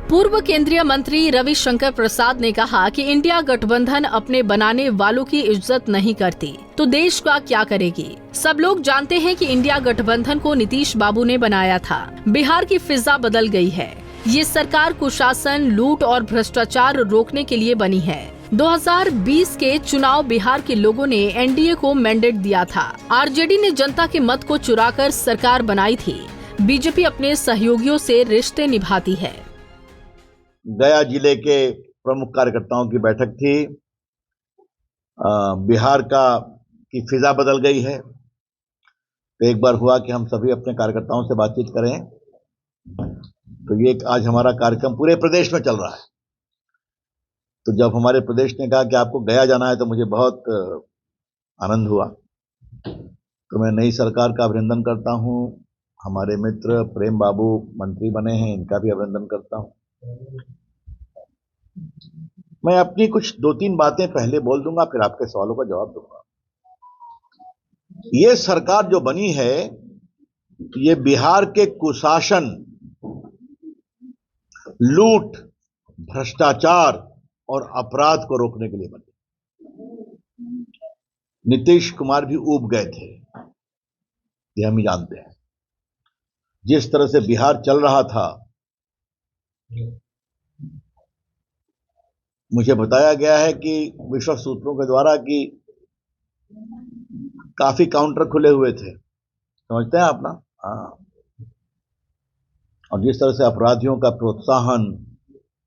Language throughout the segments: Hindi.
पूर्व केंद्रीय मंत्री रविशंकर प्रसाद ने कहा कि इंडिया गठबंधन अपने बनाने वालों की इज्जत नहीं करती तो देश का क्या करेगी। सब लोग जानते हैं कि इंडिया गठबंधन को नीतीश बाबू ने बनाया था। बिहार की फिजा बदल गई है। ये सरकार कुशासन, लूट और भ्रष्टाचार रोकने के लिए बनी है। 2020 के चुनाव बिहार के लोगों ने एनडीए को मैंडेट दिया था। आरजेडी ने जनता के मत को चुराकर सरकार बनाई थी। बीजेपी अपने सहयोगियों से रिश्ते निभाती है। गया जिले के प्रमुख कार्यकर्ताओं की बैठक थी। बिहार की फिजा बदल गई है, तो एक बार हुआ कि हम सभी अपने कार्यकर्ताओं से बातचीत करें। तो ये आज हमारा कार्यक्रम पूरे प्रदेश में चल रहा है। तो जब हमारे प्रदेश ने कहा कि आपको गया जाना है, तो मुझे बहुत आनंद हुआ। तो मैं नई सरकार का अभिनंदन करता हूं। हमारे मित्र प्रेम बाबू मंत्री बने हैं, इनका भी अभिनंदन करता हूं। मैं अपनी कुछ 2-3 बातें पहले बोल दूंगा, फिर आपके सवालों का जवाब दूंगा। ये सरकार जो बनी है, ये बिहार के कुशासन, लूट, भ्रष्टाचार और अपराध को रोकने के लिए बनी। नीतीश कुमार भी ऊब गए थे, ये हम ही जानते हैं। जिस तरह से बिहार चल रहा था, मुझे बताया गया है कि विश्वस्त सूत्रों के द्वारा कि काफी काउंटर खुले हुए थे, समझते हैं आप ना? हाँ। और जिस तरह से अपराधियों का प्रोत्साहन,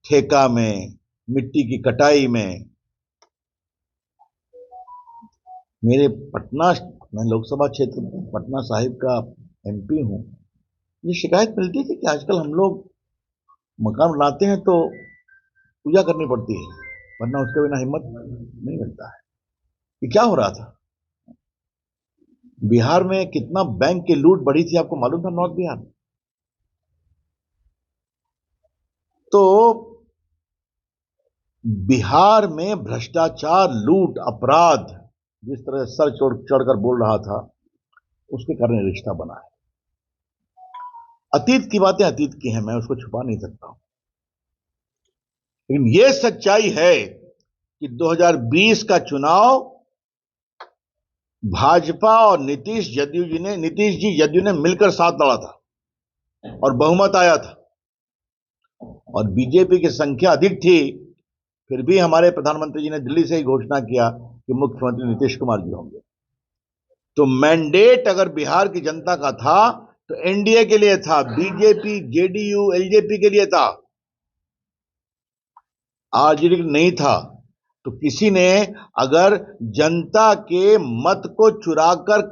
ठेका में, मिट्टी की कटाई में, मैं लोकसभा क्षेत्र पटना साहिब का एमपी हूं। ये शिकायत मिलती थी कि आजकल हम लोग मकान बनाते हैं तो पूजा करनी पड़ती है, वरना उसके बिना हिम्मत नहीं मिलता है। ये क्या हो रहा था? बिहार में कितना बैंक की लूट बढ़ी थी, आपको मालूम था? नॉर्थ बिहार। तो बिहार में भ्रष्टाचार, लूट, अपराध जिस तरह से सर चढ़कर बोल रहा था, उसके कारण रिश्ता बना है। अतीत की बातें अतीत की हैं, मैं उसको छुपा नहीं सकता हूं। लेकिन यह सच्चाई है कि 2020 का चुनाव भाजपा और नीतीश जी जदयू ने मिलकर साथ लड़ा था और बहुमत आया था। और बीजेपी की संख्या अधिक थी, फिर भी हमारे प्रधानमंत्री जी ने दिल्ली से ही घोषणा किया कि मुख्यमंत्री नीतीश कुमार जी होंगे। तो मैंडेट अगर बिहार की जनता का था तो एनडीए के लिए था, बीजेपी, जेडीयू, एलजेपी के लिए था, आरजेडी नहीं था। तो किसी ने अगर जनता के मत को चुराकर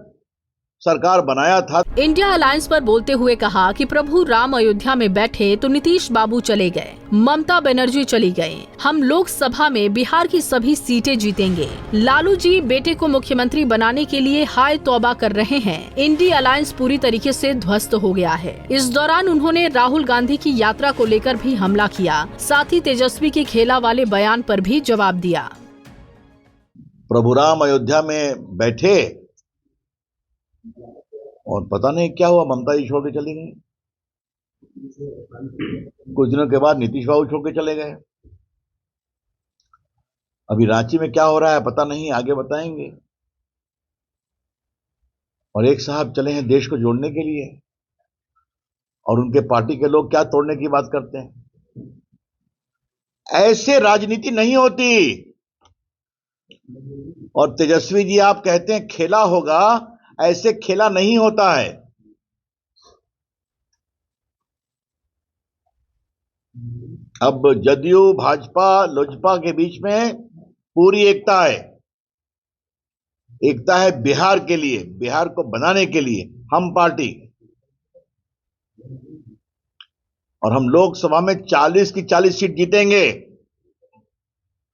सरकार बनाया था। इंडिया अलायंस पर बोलते हुए कहा कि प्रभु राम अयोध्या में बैठे तो नीतीश बाबू चले गए, ममता बनर्जी चली गई। हम लोकसभा में बिहार की सभी सीटें जीतेंगे। लालू जी बेटे को मुख्यमंत्री बनाने के लिए हाय तौबा कर रहे हैं। इंडिया अलायंस पूरी तरीके से ध्वस्त हो गया है। इस दौरान उन्होंने राहुल गांधी की यात्रा को लेकर भी हमला किया, साथ ही तेजस्वी के खेला वाले बयान पर भी जवाब दिया। प्रभु राम अयोध्या में बैठे और पता नहीं क्या हुआ, ममता जी छोड़ के चली गई। कुछ दिनों के बाद नीतीश बाबू छोड़ के चले गए। अभी रांची में क्या हो रहा है पता नहीं, आगे बताएंगे। और एक साहब चले हैं देश को जोड़ने के लिए, और उनके पार्टी के लोग क्या तोड़ने की बात करते हैं। ऐसे राजनीति नहीं होती। और तेजस्वी जी, आप कहते हैं खेला होगा, ऐसे खेला नहीं होता है। अब जदयू, भाजपा, लोजपा के बीच में पूरी एकता है। एकता है बिहार के लिए, बिहार को बनाने के लिए। हम पार्टी और हम लोकसभा में 40 की 40 सीट जीतेंगे,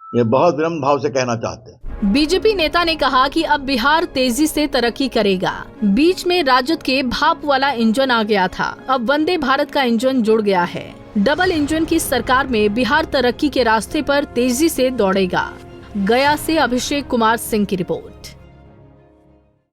ये बहुत विनम्र भाव से कहना चाहते हैं। बीजेपी नेता ने कहा कि अब बिहार तेजी से तरक्की करेगा। बीच में राजद के भाप वाला इंजन आ गया था, अब वंदे भारत का इंजन जुड़ गया है। डबल इंजन की सरकार में बिहार तरक्की के रास्ते पर तेजी से दौड़ेगा। गया से अभिषेक कुमार सिंह की रिपोर्ट।